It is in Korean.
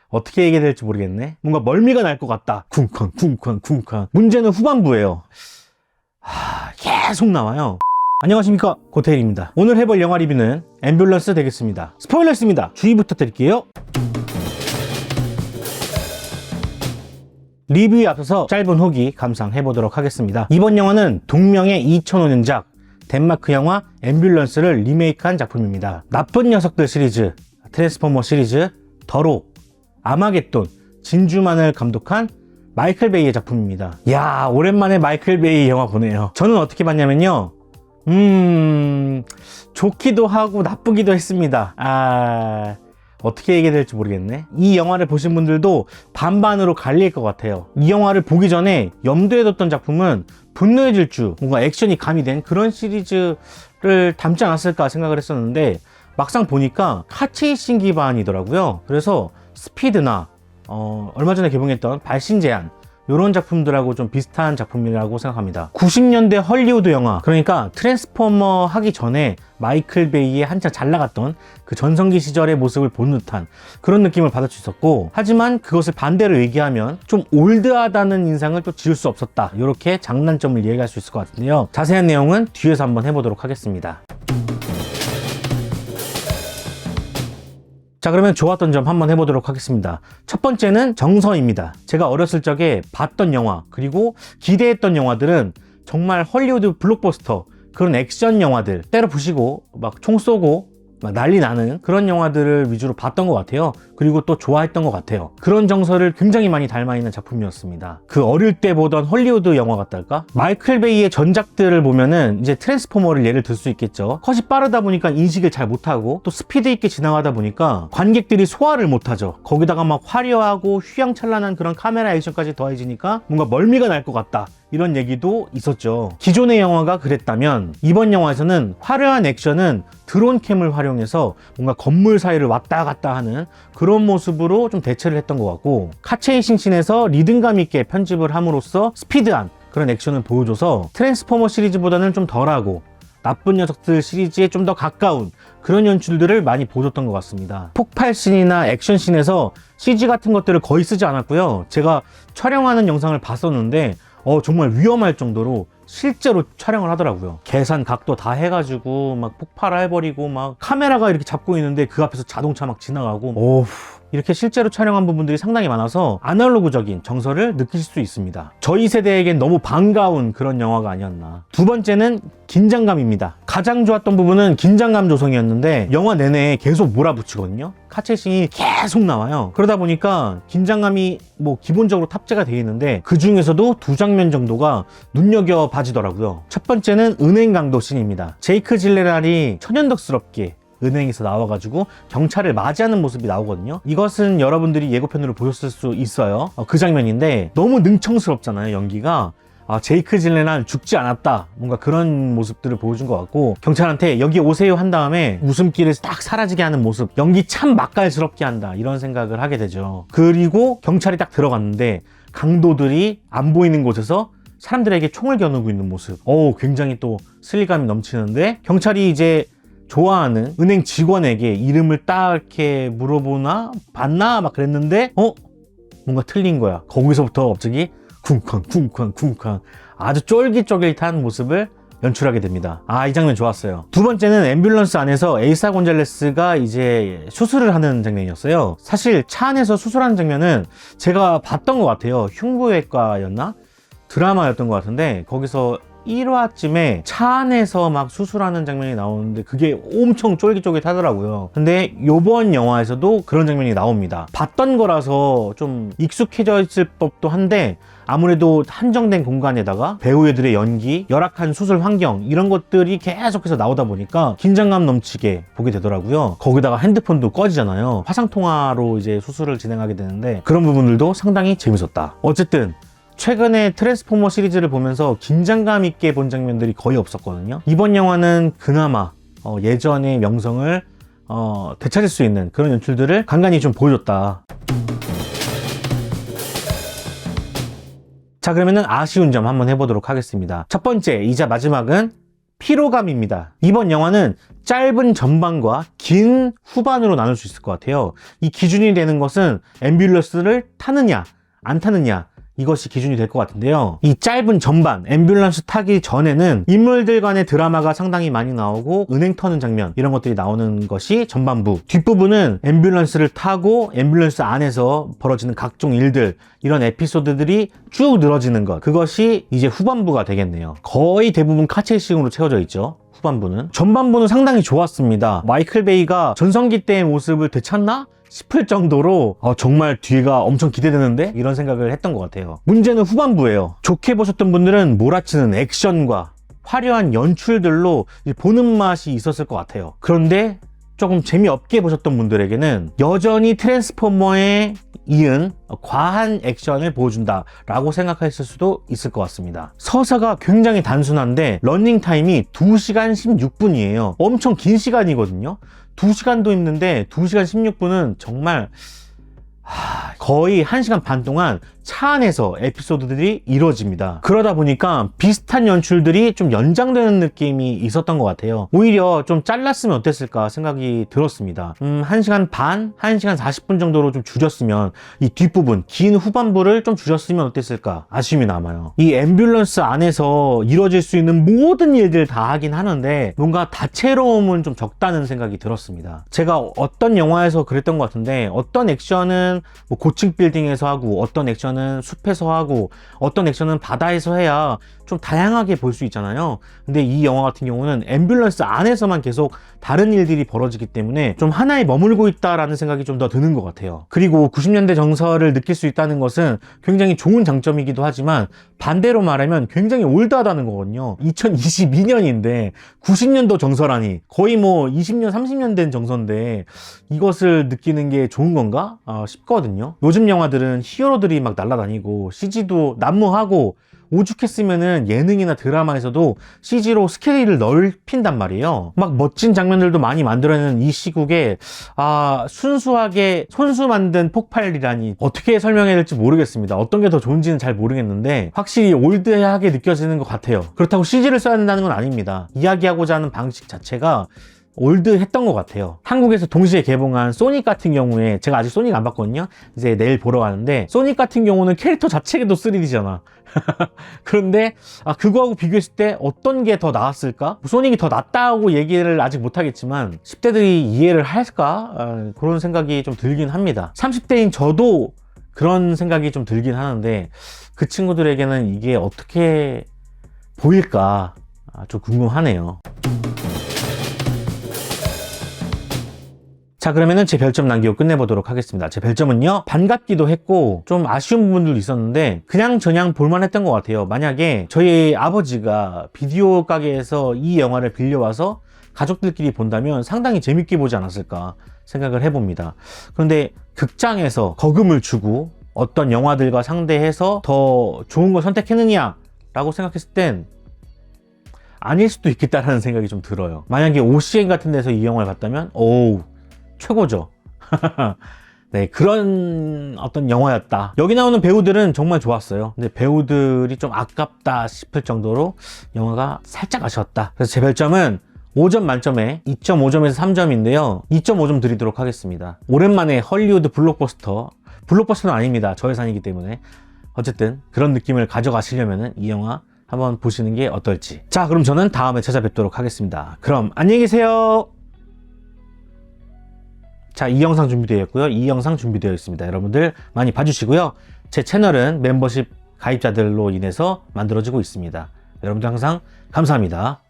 어떻게 얘기해야 될지 모르겠네. 뭔가 멀미가 날 것 같다. 쿵쾅 쿵쾅 쿵쾅. 문제는 후반부예요. 계속 나와요. 안녕하십니까, 고태일입니다. 오늘 해볼 영화 리뷰는 앰뷸런스 되겠습니다. 스포일러 있습니다. 주의 부탁드릴게요. 리뷰에 앞서서 짧은 후기 감상해보도록 하겠습니다. 이번 영화는 동명의 2005년작 덴마크 영화 앰뷸런스를 리메이크한 작품입니다. 나쁜 녀석들 시리즈, 트랜스포머 시리즈, 더로, 아마겟돈, 진주만을 감독한 마이클 베이의 작품입니다. 이야, 오랜만에 마이클 베이 영화 보네요. 저는 어떻게 봤냐면요, 좋기도 하고 나쁘기도 했습니다. 어떻게 얘기해야 될지 모르겠네. 이 영화를 보신 분들도 반반으로 갈릴 것 같아요. 이 영화를 보기 전에 염두에 뒀던 작품은 분노의 질주, 뭔가 액션이 가미된 그런 시리즈를 담지 않았을까 생각을 했었는데 막상 보니까 카체이싱 기반이더라고요. 그래서 스피드나 얼마 전에 개봉했던 발신제한, 이런 작품들하고 좀 비슷한 작품이라고 생각합니다. 90년대 헐리우드 영화, 그러니까 트랜스포머 하기 전에 마이클 베이의 한참 잘 나갔던 그 전성기 시절의 모습을 본 듯한 그런 느낌을 받을 수 있었고, 하지만 그것을 반대로 얘기하면 좀 올드하다는 인상을 또 지울 수 없었다, 이렇게 장단점을 얘기할 수 있을 것 같은데요. 자세한 내용은 뒤에서 한번 해보도록 하겠습니다. 자, 그러면 좋았던 점 한번 해보도록 하겠습니다. 첫 번째는 정서입니다. 제가 어렸을 적에 봤던 영화, 그리고 기대했던 영화들은 정말 헐리우드 블록버스터, 그런 액션 영화들, 때려 부시고 막 총 쏘고 막 난리 나는 그런 영화들을 위주로 봤던 것 같아요. 그리고 또 좋아했던 것 같아요. 그런 정서를 굉장히 많이 닮아 있는 작품이었습니다. 그 어릴 때 보던 헐리우드 영화 같달까? 마이클 베이의 전작들을 보면은 이제 트랜스포머를 예를 들 수 있겠죠. 컷이 빠르다 보니까 인식을 잘 못하고, 또 스피드 있게 지나가다 보니까 관객들이 소화를 못하죠. 거기다가 막 화려하고 휘황찬란한 그런 카메라 액션까지 더해지니까 뭔가 멀미가 날 것 같다, 이런 얘기도 있었죠. 기존의 영화가 그랬다면 이번 영화에서는 화려한 액션은 드론캠을 활용해서 뭔가 건물 사이를 왔다 갔다 하는 그런 모습으로 좀 대체를 했던 것 같고, 카체이싱 씬에서 리듬감 있게 편집을 함으로써 스피드한 그런 액션을 보여줘서 트랜스포머 시리즈보다는 좀 덜하고 나쁜 녀석들 시리즈에 좀 더 가까운 그런 연출들을 많이 보여줬던 것 같습니다. 폭발 씬이나 액션 씬에서 CG 같은 것들을 거의 쓰지 않았고요. 제가 촬영하는 영상을 봤었는데 정말 위험할 정도로 실제로 촬영을 하더라고요. 계산 각도 다 해가지고 막 폭발해버리고, 막 카메라가 이렇게 잡고 있는데 그 앞에서 자동차 막 지나가고, 이렇게 실제로 촬영한 부분들이 상당히 많아서 아날로그적인 정서를 느끼실 수 있습니다. 저희 세대에겐 너무 반가운 그런 영화가 아니었나. 두 번째는 긴장감입니다. 가장 좋았던 부분은 긴장감 조성이었는데 영화 내내 계속 몰아붙이거든요. 카체싱이 계속 나와요. 그러다 보니까 긴장감이 뭐 기본적으로 탑재가 되어 있는데 그 중에서도 두 장면 정도가 눈여겨봐지더라고요. 첫 번째는 은행 강도 씬입니다. 제이크 질레날이 천연덕스럽게 은행에서 나와가지고 경찰을 맞이하는 모습이 나오거든요. 이것은 여러분들이 예고편으로 보셨을 수 있어요. 그 장면인데 너무 능청스럽잖아요, 연기가. 제이크 질레날 죽지 않았다, 뭔가 그런 모습들을 보여준 것 같고, 경찰한테 여기 오세요 한 다음에 웃음기를 딱 사라지게 하는 모습, 연기 참 맛깔스럽게 한다, 이런 생각을 하게 되죠. 그리고 경찰이 딱 들어갔는데 강도들이 안 보이는 곳에서 사람들에게 총을 겨누고 있는 모습, 굉장히 또 스릴감이 넘치는데, 경찰이 이제 좋아하는 은행 직원에게 이름을 딱 이렇게 물어보나 봤나 막 그랬는데 뭔가 틀린 거야. 거기서부터 갑자기 쿵쾅 쿵쾅 쿵쾅 아주 쫄깃쫄깃한 모습을 연출하게 됩니다. 이 장면 좋았어요. 두 번째는 앰뷸런스 안에서 에이사 곤잘레스가 이제 수술을 하는 장면이었어요. 사실 차 안에서 수술하는 장면은 제가 봤던 것 같아요. 흉부외과였나? 드라마였던 것 같은데 거기서 1화쯤에 차 안에서 막 수술하는 장면이 나오는데 그게 엄청 쫄깃쫄깃하더라고요. 근데 요번 영화에서도 그런 장면이 나옵니다. 봤던 거라서 좀 익숙해져 있을 법도 한데, 아무래도 한정된 공간에다가 배우들의 연기, 열악한 수술 환경, 이런 것들이 계속해서 나오다 보니까 긴장감 넘치게 보게 되더라고요. 거기다가 핸드폰도 꺼지잖아요. 화상통화로 이제 수술을 진행하게 되는데 그런 부분들도 상당히 재밌었다. 어쨌든 최근에 트랜스포머 시리즈를 보면서 긴장감 있게 본 장면들이 거의 없었거든요. 이번 영화는 그나마 예전의 명성을 되찾을 수 있는 그런 연출들을 간간히 좀 보여줬다. 자, 그러면은 아쉬운 점 한번 해보도록 하겠습니다. 첫 번째 이자 마지막은 피로감입니다. 이번 영화는 짧은 전반과 긴 후반으로 나눌 수 있을 것 같아요. 이 기준이 되는 것은 앰뷸런스를 타느냐 안 타느냐, 이것이 기준이 될 것 같은데요. 이 짧은 전반, 앰뷸런스 타기 전에는 인물들 간의 드라마가 상당히 많이 나오고 은행 터는 장면, 이런 것들이 나오는 것이 전반부. 뒷부분은 앰뷸런스를 타고 앰뷸런스 안에서 벌어지는 각종 일들, 이런 에피소드들이 쭉 늘어지는 것, 그것이 이제 후반부가 되겠네요. 거의 대부분 카체식으로 채워져 있죠. 후반부는. 전반부는 상당히 좋았습니다. 마이클 베이가 전성기 때의 모습을 되찾나 싶을 정도로 정말 뒤가 엄청 기대되는데, 이런 생각을 했던 것 같아요. 문제는 후반부예요. 좋게 보셨던 분들은 몰아치는 액션과 화려한 연출들로 보는 맛이 있었을 것 같아요. 그런데 조금 재미없게 보셨던 분들에게는 여전히 트랜스포머에 이은 과한 액션을 보여준다 라고 생각했을 수도 있을 것 같습니다. 서사가 굉장히 단순한데 러닝타임이 2시간 16분이에요. 엄청 긴 시간이거든요. 2시간도 있는데 2시간 16분은 정말 거의 1시간 반 동안 차 안에서 에피소드들이 이루어집니다. 그러다 보니까 비슷한 연출들이 좀 연장되는 느낌이 있었던 것 같아요. 오히려 좀 잘랐으면 어땠을까 생각이 들었습니다. 1시간 반, 1시간 40분 정도로 좀 줄였으면, 이 뒷부분, 긴 후반부를 좀 줄였으면 어땠을까 아쉬움이 남아요. 이 앰뷸런스 안에서 이루어질 수 있는 모든 일들 다 하긴 하는데 뭔가 다채로움은 좀 적다는 생각이 들었습니다. 제가 어떤 영화에서 그랬던 것 같은데, 어떤 액션은 뭐 고층 빌딩에서 하고, 어떤 액션은 숲에서 하고, 어떤 액션은 바다에서 해야 좀 다양하게 볼 수 있잖아요. 근데 이 영화 같은 경우는 앰뷸런스 안에서만 계속 다른 일들이 벌어지기 때문에 좀 하나에 머물고 있다라는 생각이 좀 더 드는 것 같아요. 그리고 90년대 정서를 느낄 수 있다는 것은 굉장히 좋은 장점이기도 하지만, 반대로 말하면 굉장히 올드하다는 거거든요. 2022년인데 90년도 정서라니, 거의 뭐 20년 30년 된 정서인데 이것을 느끼는 게 좋은 건가 싶거든요. 요즘 영화들은 히어로들이 막 날아다니고 CG도 난무하고, 오죽했으면은 예능이나 드라마에서도 CG로 스케일을 넓힌단 말이에요. 막 멋진 장면들도 많이 만들어내는 이 시국에 순수하게 손수 만든 폭발이라니, 어떻게 설명해야 될지 모르겠습니다. 어떤 게 더 좋은지는 잘 모르겠는데 확실히 올드하게 느껴지는 것 같아요. 그렇다고 CG를 써야 된다는 건 아닙니다. 이야기하고자 하는 방식 자체가 올드했던 것 같아요. 한국에서 동시에 개봉한 소닉 같은 경우에, 제가 아직 소닉 안 봤거든요. 이제 내일 보러 가는데, 소닉 같은 경우는 캐릭터 자체도 3D잖아. 그런데 그거하고 비교했을 때 어떤 게 더 나았을까? 소닉이 더 낫다고 얘기를 아직 못하겠지만 10대들이 이해를 할까? 그런 생각이 좀 들긴 합니다. 30대인 저도 그런 생각이 좀 들긴 하는데, 그 친구들에게는 이게 어떻게 보일까 좀 궁금하네요. 자, 그러면은 제 별점 남기고 끝내보도록 하겠습니다. 제 별점은요, 반갑기도 했고 좀 아쉬운 부분들도 있었는데 그냥 저냥 볼만했던 것 같아요. 만약에 저희 아버지가 비디오 가게에서 이 영화를 빌려와서 가족들끼리 본다면 상당히 재밌게 보지 않았을까 생각을 해봅니다. 그런데 극장에서 거금을 주고 어떤 영화들과 상대해서 더 좋은 걸 선택했느냐 라고 생각했을 땐 아닐 수도 있겠다라는 생각이 좀 들어요. 만약에 OCN 같은 데서 이 영화를 봤다면 최고죠. 네, 그런 어떤 영화였다. 여기 나오는 배우들은 정말 좋았어요. 근데 배우들이 좀 아깝다 싶을 정도로 영화가 살짝 아쉬웠다. 그래서 제 별점은 5점 만점에 2.5점에서 3점인데요. 2.5점 드리도록 하겠습니다. 오랜만에 헐리우드 블록버스터는 아닙니다. 저예산이기 때문에. 어쨌든 그런 느낌을 가져가시려면 이 영화 한번 보시는 게 어떨지. 자, 그럼 저는 다음에 찾아뵙도록 하겠습니다. 그럼 안녕히 계세요. 자, 이 영상 준비되어 있고요. 이 영상 준비되어 있습니다. 여러분들 많이 봐주시고요. 제 채널은 멤버십 가입자들로 인해서 만들어지고 있습니다. 여러분들 항상 감사합니다.